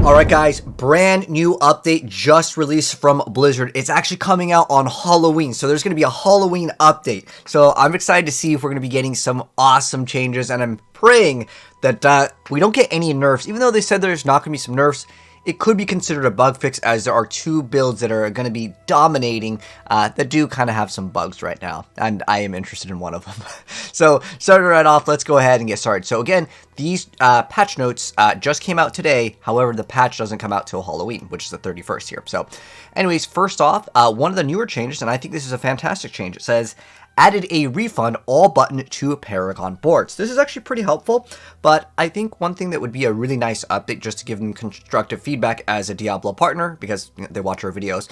Alright guys, brand new update just released from Blizzard. It's actually coming out on Halloween, so there's going to be a Halloween update. So I'm excited to see if we're going to be getting some awesome changes, and I'm praying that we don't get any nerfs. Even though they said there's not going to be some nerfs, it could be considered a bug fix, as there are two builds that are going to be dominating that do kind of have some bugs right now, and I am interested in one of them. So starting right off, let's go ahead and get started. So again, these patch notes just came out today. However, the patch doesn't come out till Halloween, which is the 31st here. So anyways, first off, one of the newer changes, and I think this is a fantastic change, it says added a refund all button to Paragon boards. This is actually pretty helpful, but I think one thing that would be a really nice update, just to give them constructive feedback as a Diablo partner, because they watch our videos.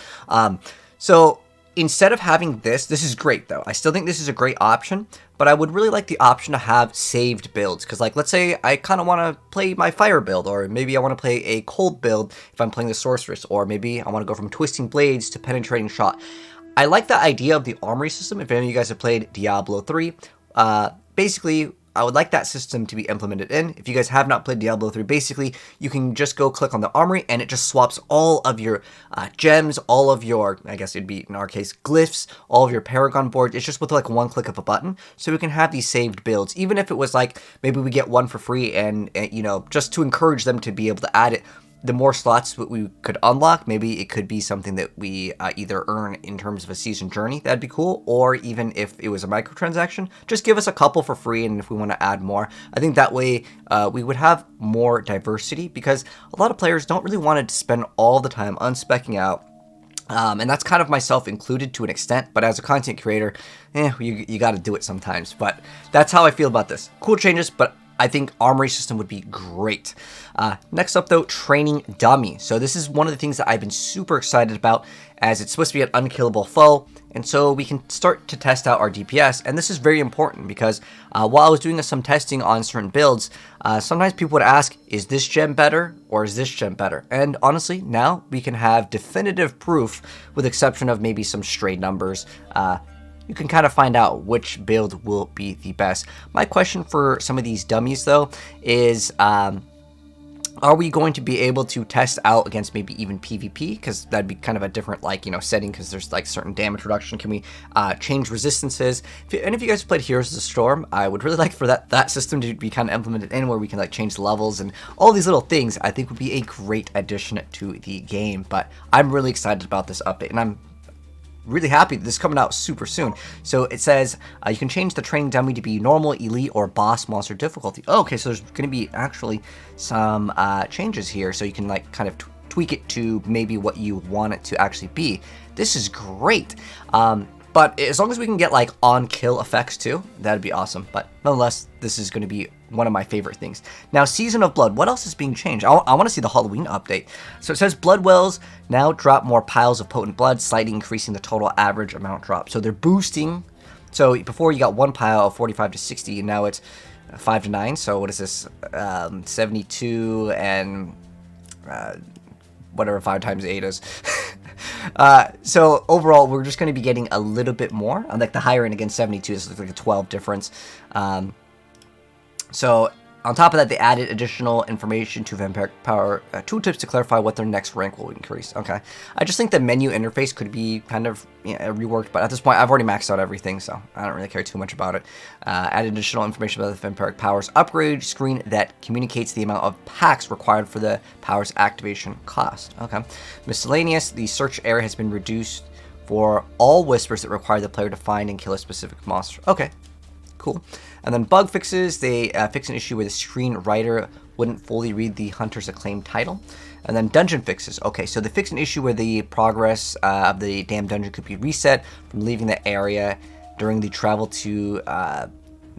So instead of having this is great though. I still think this is a great option, but I would really like the option to have saved builds. Because like, let's say I kind of want to play my fire build, or maybe I want to play a cold build if I'm playing the sorceress, or maybe I want to go from twisting blades to penetrating shot. I like the idea of the armory system. If any of you guys have played Diablo 3, basically, I would like that system to be implemented in. If you guys have not played Diablo 3, basically, you can just go click on the armory, and it just swaps all of your gems, all of your, I guess it'd be, in our case, glyphs, all of your Paragon boards. It's just with like one click of a button, so we can have these saved builds. Even if it was like, maybe we get one for free, and you know, just to encourage them to be able to add it. The more slots that we could unlock, maybe it could be something that we either earn in terms of a season journey. That'd be cool. Or even if it was a microtransaction, just give us a couple for free. And if we want to add more, I think that way we would have more diversity, because a lot of players don't really want to spend all the time unspecking out. And that's kind of myself included to an extent, but as a content creator, you got to do it sometimes. But that's how I feel about this. Cool changes, but I think armory system would be great. Next up though, training dummy. So this is one of the things that I've been super excited about, as it's supposed to be an unkillable foe, and so we can start to test out our DPS. And this is very important, because while I was doing some testing on certain builds, sometimes people would ask, is this gem better or is this gem better? And honestly, now we can have definitive proof, with exception of maybe some stray numbers. You can kind of find out which build will be the best. My question for some of these dummies though is, are we going to be able to test out against maybe even PvP? Because that'd be kind of a different, like, you know, setting, because there's like certain damage reduction. Can we change resistances? If any of you guys have played Heroes of the Storm, I would really like for that system to be kind of implemented in, where we can like change the levels and all these little things. I think would be a great addition to the game. But I'm really excited about this update, and I'm really happy that this is coming out super soon. So it says you can change the training dummy to be normal, elite, or boss monster difficulty. Oh, okay, so there's going to be actually some changes here, so you can like kind of tweak it to maybe what you want it to actually be. This is great. But as long as we can get like on-kill effects too, that'd be awesome. But nonetheless, this is going to be one of my favorite things. Now, Season of Blood, what else is being changed? I want to see the Halloween update. So it says blood wells now drop more piles of potent blood, slightly increasing the total average amount drop. So they're boosting. So before you got one pile of 45 to 60, and now it's 5 to 9. So what is this? 72 and whatever 5 times 8 is. So overall, we're just going to be getting a little bit more. Like the higher end against 72 is like a 12 difference. So on top of that, they added additional information to Vampiric Power tooltips to clarify what their next rank will increase. Okay, I just think the menu interface could be kind of reworked, but at this point, I've already maxed out everything, so I don't really care too much about it. Added additional information about the Vampiric Powers upgrade screen that communicates the amount of packs required for the power's activation cost. Okay, miscellaneous. The search area has been reduced for all whispers that require the player to find and kill a specific monster. Okay. Cool. And then bug fixes, they fix an issue where the screenwriter wouldn't fully read the Hunter's Acclaim title. And then dungeon fixes. Okay, so they fix an issue where the progress of the damn dungeon could be reset from leaving the area during the travel to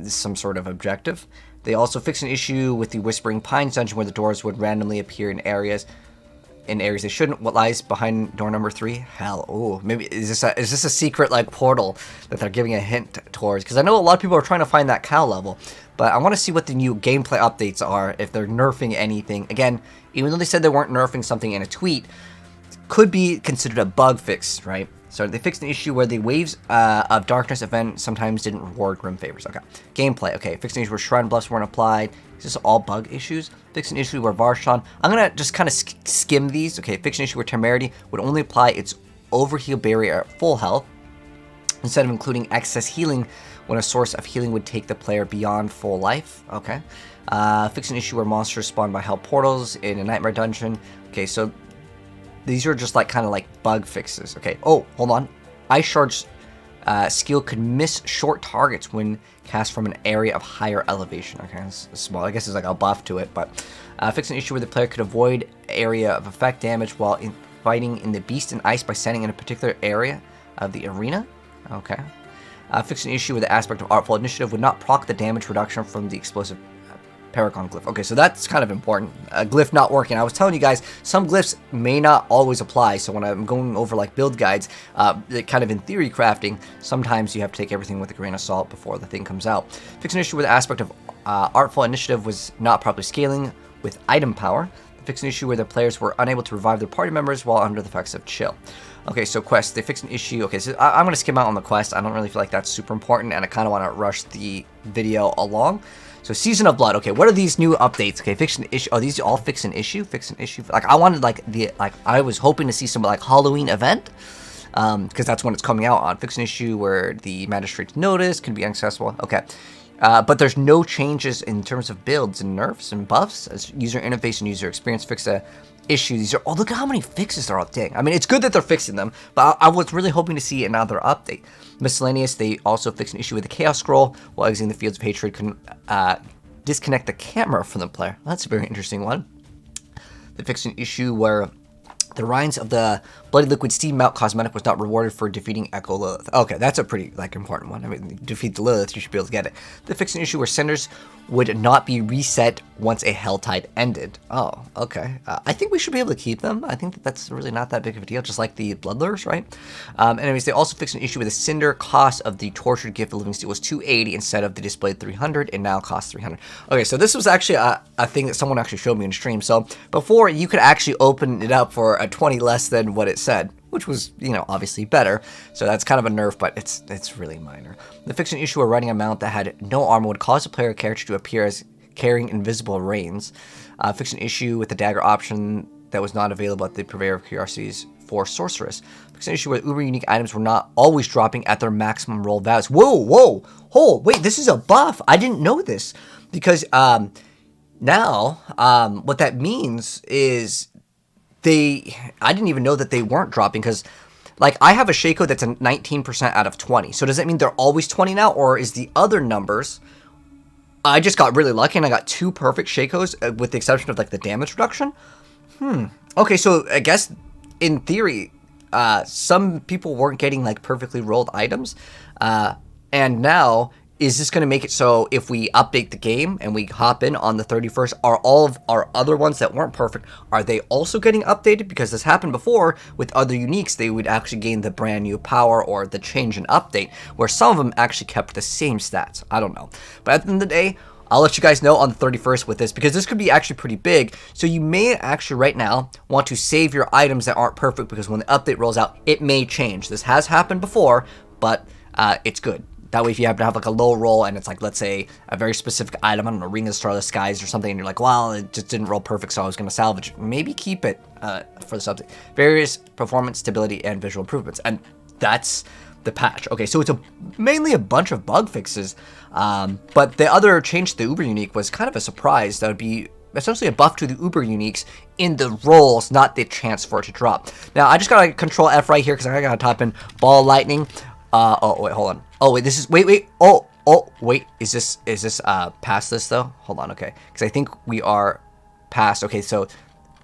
some sort of objective. They also fix an issue with the Whispering Pines dungeon, where the doors would randomly appear in areas they shouldn't. What lies behind door number 3? Hell, oh, maybe is this a secret like portal that they're giving a hint towards? Because I know a lot of people are trying to find that cow level, but I want to see what the new gameplay updates are, if they're nerfing anything. Again, even though they said they weren't nerfing something in a tweet, could be considered a bug fix, right? So they fixed an issue where the Waves of Darkness event sometimes didn't reward Grim Favors. Okay. Gameplay. Okay. Fixed an issue where Shrine Bluffs weren't applied. Is this all bug issues? Fix an issue where Varshan... I'm going to just kind of skim these. Okay, fix an issue where Temerity would only apply its overheal barrier at full health, instead of including excess healing when a source of healing would take the player beyond full life. Okay. Fix an issue where monsters spawn by hell portals in a nightmare dungeon. Okay, so these are just like kind of like bug fixes. Okay. Oh, hold on. Ice Shard's skill could miss short targets when cast from an area of higher elevation. Okay, it's small. I guess it's like a buff to it, but fix an issue where the player could avoid area of effect damage while fighting in the Beast and Ice by standing in a particular area of the arena. Okay. Fix an issue where the aspect of Artful Initiative would not proc the damage reduction from the explosive Paragon glyph. Okay, so that's kind of important. A glyph not working. I was telling you guys, some glyphs may not always apply, so when I'm going over like build guides, kind of in theory crafting, sometimes you have to take everything with a grain of salt before the thing comes out. Fix an issue where the aspect of Artful Initiative was not properly scaling with item power. Fix an issue where the players were unable to revive their party members while under the effects of chill. Okay, so quest, they fixed an issue. Okay, so I'm going to skim out on the quest. I don't really feel like that's super important, and I kind of want to rush the video along. So Season of Blood. Okay, what are these new updates? Okay, fix an issue. Oh, these all fix an issue? Fix an issue. Like, I wanted, like, I was hoping to see some, like, Halloween event. Because that's when it's coming out on. Fix an issue where the Magistrate's Notice can be inaccessible. Okay. But there's no changes in terms of builds and nerfs and buffs as user interface and user experience. Fix a issue. These are, oh, look at how many fixes there are. Dang. I mean, it's good that they're fixing them, but I was really hoping to see another update. Miscellaneous, they also fixed an issue with the Chaos Scroll while exiting the Fields of Hatred can disconnect the camera from the player. That's a very interesting one. They fixed an issue where the Rinds of the Bloody Liquid Steam Mount cosmetic was not rewarded for defeating Echo Lilith. Okay, that's a pretty, like, important one. I mean, defeat the Lilith, you should be able to get it. They fixed an issue where Cinders would not be reset once a Helltide ended. Oh, okay. I think we should be able to keep them. I think that's really not that big of a deal, just like the Bloodlures, right? Anyways, they also fixed an issue with the Cinder cost of the Tortured Gift of Living Steel was 280 instead of the displayed 300. It now costs 300. Okay, so this was actually a thing that someone actually showed me in stream. So before, you could actually open it up for a 20 less than what it said, which was, you know, obviously better. So that's kind of a nerf, but it's really minor. The fixed an issue where riding a mount that had no armor would cause a player character to appear as carrying invisible reins. Fixed an issue with the dagger option that was not available at the Purveyor of Curiosities for Sorceress. Fixed an issue where uber unique items were not always dropping at their maximum roll values. Whoa, wait, this is a buff. I didn't know this because now what that means is I didn't even know that they weren't dropping because, like, I have a Shaco that's a 19% out of 20. So does that mean they're always 20 now, or is the other numbers? I just got really lucky and I got 2 perfect Shacos with the exception of, like, the damage reduction. Okay, so I guess in theory, some people weren't getting, like, perfectly rolled items, and now, is this going to make it so if we update the game and we hop in on the 31st, are all of our other ones that weren't perfect, are they also getting updated? Because this happened before with other uniques, they would actually gain the brand new power or the change in update, where some of them actually kept the same stats. I don't know. But at the end of the day, I'll let you guys know on the 31st with this, because this could be actually pretty big. So you may actually right now want to save your items that aren't perfect, because when the update rolls out, it may change. This has happened before, but it's good. That way, if you happen to have like a low roll and it's like, let's say, a very specific item, I don't know, Ring of the Starless Skies or something, and you're like, well, it just didn't roll perfect, so I was going to salvage it. Maybe keep it for this update. Various performance, stability, and visual improvements. And that's the patch. Okay, so it's mainly a bunch of bug fixes, but the other change to the Uber Unique was kind of a surprise. That would be essentially a buff to the Uber Uniques in the rolls, not the chance for it to drop. Now, I just got to Control F right here because I got to type in Ball Lightning. Oh, wait, hold on. Oh, wait, this is, wait. Oh, wait, is this past this, though? Hold on, okay. Because I think we are past, okay, so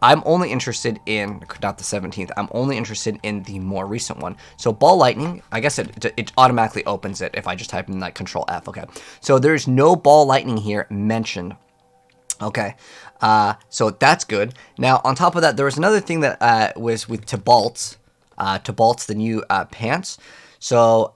I'm only interested in, not the 17th, I'm only interested in the more recent one. So Ball Lightning, I guess it automatically opens it if I just type in, like, Control F, okay. So there's no Ball Lightning here mentioned. Okay, so that's good. Now, on top of that, there was another thing that was with Tibalt's, the new pants. So,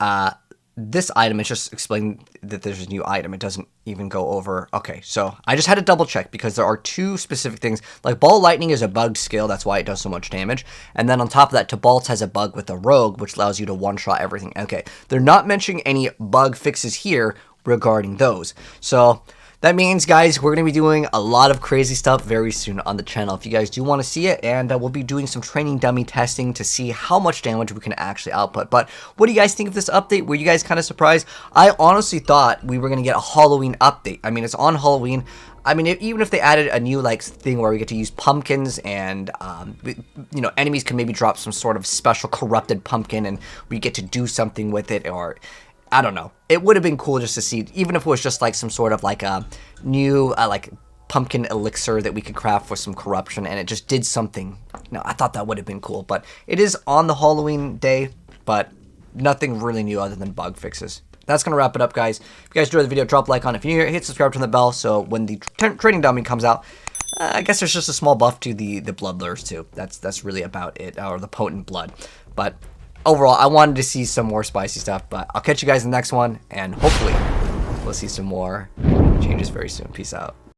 this item is just explaining that there's a new item. It doesn't even go over. Okay, so I just had to double check because there are 2 specific things. Like, Ball Lightning is a bug skill. That's why it does so much damage. And then on top of that, Tibalt's has a bug with a rogue, which allows you to one-shot everything. Okay, they're not mentioning any bug fixes here regarding those. So That means, guys, we're going to be doing a lot of crazy stuff very soon on the channel if you guys do want to see it, and we'll be doing some training dummy testing to see how much damage we can actually output. But what do you guys think of this update? Were you guys kind of surprised? I honestly thought we were going to get a Halloween update. I mean, it's on Halloween. I mean, even if they added a new, like, thing where we get to use pumpkins and, you know, enemies can maybe drop some sort of special corrupted pumpkin and we get to do something with it, or I don't know. It would have been cool just to see, even if it was just like some sort of like a new like pumpkin elixir that we could craft for some corruption, and it just did something. No, I thought that would have been cool, but it is on the Halloween day, but nothing really new other than bug fixes. That's going to wrap it up, guys. If you guys enjoyed the video, drop a like on it. If you're new here, hit subscribe, turn the bell, so when the training dummy comes out, I guess there's just a small buff to the blood lures too. That's really about it, or the potent blood. But overall, I wanted to see some more spicy stuff, but I'll catch you guys in the next one, and hopefully we'll see some more changes very soon. Peace out.